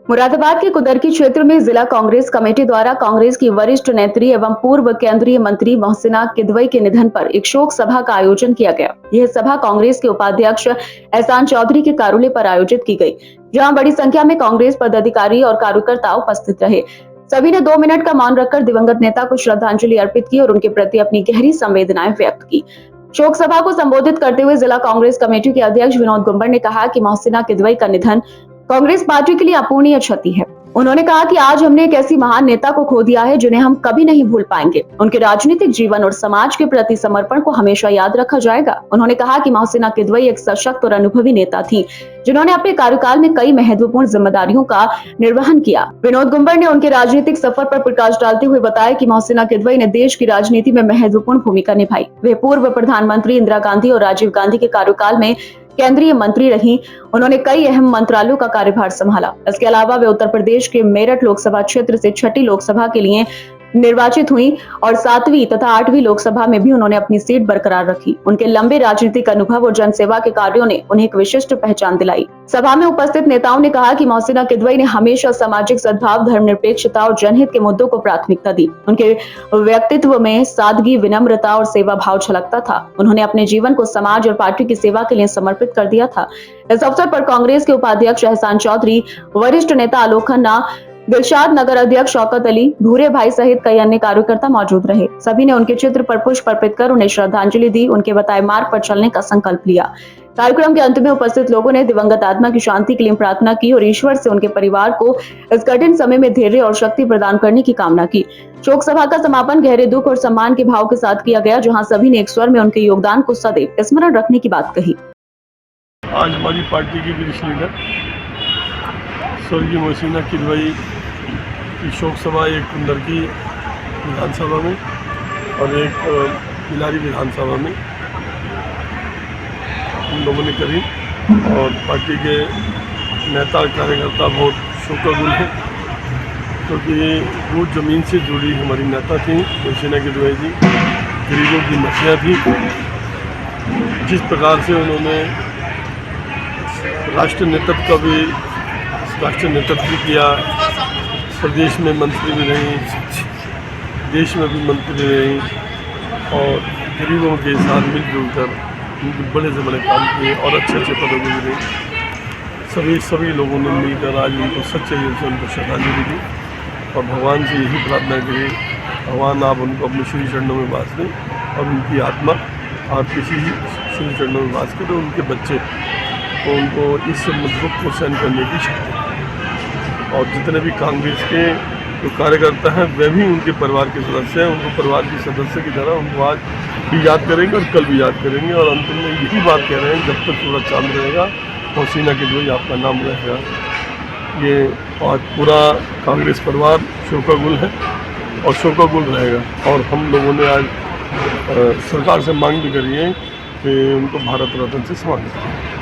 मुरादाबाद के कुदरकी क्षेत्र में जिला कांग्रेस कमेटी द्वारा कांग्रेस की वरिष्ठ नेत्री एवं पूर्व केंद्रीय मंत्री मोहसिना किदवई के निधन पर एक शोक सभा का आयोजन किया गया। यह सभा कांग्रेस के उपाध्यक्ष एहसान चौधरी के कार्यालय पर आयोजित की गई, जहां बड़ी संख्या में कांग्रेस पदाधिकारी और कार्यकर्ता उपस्थित रहे। सभी ने 2 मिनट का मौन रखकर दिवंगत नेता को श्रद्धांजलि अर्पित की और उनके प्रति अपनी गहरी संवेदनाएं व्यक्त की। शोक सभा को संबोधित करते हुए जिला कांग्रेस कमेटी के अध्यक्ष विनोद गुंबर ने कहा कि मोहसिना किदवई का निधन कांग्रेस पार्टी के लिए अपूरणीय क्षति है। उन्होंने कहा कि आज हमने एक ऐसी महान नेता को खो दिया है जिन्हें हम कभी नहीं भूल पाएंगे। उनके राजनीतिक जीवन और समाज के प्रति समर्पण को हमेशा याद रखा जाएगा। उन्होंने कहा कि मोहसिना किदवई एक सशक्त और अनुभवी नेता थी, जिन्होंने अपने कार्यकाल में कई महत्वपूर्ण जिम्मेदारियों का निर्वहन किया। विनोद गुंबर ने उनके राजनीतिक सफर पर प्रकाश डालते हुए बताया कि मोहसिना किदवई ने देश की राजनीति में महत्वपूर्ण भूमिका निभाई। वे पूर्व प्रधानमंत्री इंदिरा गांधी और राजीव गांधी के कार्यकाल में केंद्रीय मंत्री रही। उन्होंने कई अहम मंत्रालयों का कार्यभार संभाला। इसके अलावा वे उत्तर प्रदेश के मेरठ लोकसभा क्षेत्र से 6ठी लोकसभा के लिए निर्वाचित हुई और 7वीं तथा 8वीं लोकसभा में भी उन्होंने अपनी सीट बरकरार रखी। उनके लंबे राजनीतिक अनुभव और जनसेवा के कार्यों ने उन्हें एक विशिष्ट पहचान दिलाई। सभा में उपस्थित नेताओं ने कहा कि मोहसिना किदवई ने हमेशा सामाजिक सद्भाव, धर्मनिरपेक्षता और जनहित के मुद्दों को प्राथमिकता दी। उनके व्यक्तित्व में सादगी, विनम्रता और सेवा भाव झलकता था। उन्होंने अपने जीवन को समाज और पार्टी की सेवा के लिए समर्पित कर दिया था। इस अवसर पर कांग्रेस के उपाध्यक्ष एहसान चौधरी, वरिष्ठ नेता आलोक खन्ना, दिलशाद नगर अध्यक्ष शौकत अली, भूरे भाई सहित कई अन्य कार्यकर्ता मौजूद रहे। सभी ने उनके चित्र पर पुष्प अर्पित कर उन्हें श्रद्धांजलि दी, उनके बताए मार्ग पर चलने का संकल्प लिया। कार्यक्रम के अंत में उपस्थित लोगों ने दिवंगत आत्मा की शांति के लिए प्रार्थना की और ईश्वर से उनके परिवार को इस कठिन समय में धैर्य और शक्ति प्रदान करने की कामना की। शोक सभा का समापन गहरे दुख और सम्मान के भाव के साथ किया गया, जहाँ सभी ने एक स्वर में उनके योगदान को सदैव स्मरण रखने की बात कही। आज हमारी पार्टी की वरिष्ठ लीडर स्वर्गीय मोहसिना किदवई की शोक सभा एक कुंदरकी विधानसभा में और एक बिलारी विधानसभा में हम लोगों ने करी और पार्टी के नेता कार्यकर्ता बहुत शोकाकुल हैं, क्योंकि वो ज़मीन से जुड़ी हमारी नेता थी मोहसिना किदवई जी। गरीबों की मसीहा थी। जिस प्रकार से उन्होंने राष्ट्रीय नेतृत्व किया, प्रदेश में मंत्री भी रही, देश में भी मंत्री रही और गरीबों के साथ मिलजुल कर उनके बड़े से बड़े काम किए और अच्छे पदों पर भी रही। सभी लोगों ने मिलकर आज उनको सच्चे दिल से उनको श्रद्धांजलि दी और भगवान से यही प्रार्थना करी, भगवान आप उनको अपने श्री चरणों में वास दें और उनकी आत्मा आप किसी श्री चरणों में वास करें। उनके बच्चे तो उनको इस दुख को सहन करने की शक्ति और जितने भी कांग्रेस के जो कार्यकर्ता हैं वे भी उनके परिवार के सदस्य हैं। उनको परिवार के सदस्य की तरह उनको आज भी याद करेंगे और कल भी याद करेंगे और अंतिम में यही बात कह रहे हैं, जब तक सूरज चांद रहेगा मोहसिना किदवई आपका नाम रहेगा। ये आज पूरा कांग्रेस परिवार शोकाकुल है और शोकाकुल रहेगा और हम लोगों ने आज सरकार से मांग भी करी है कि उनको भारत रत्न से सम्मानित करें।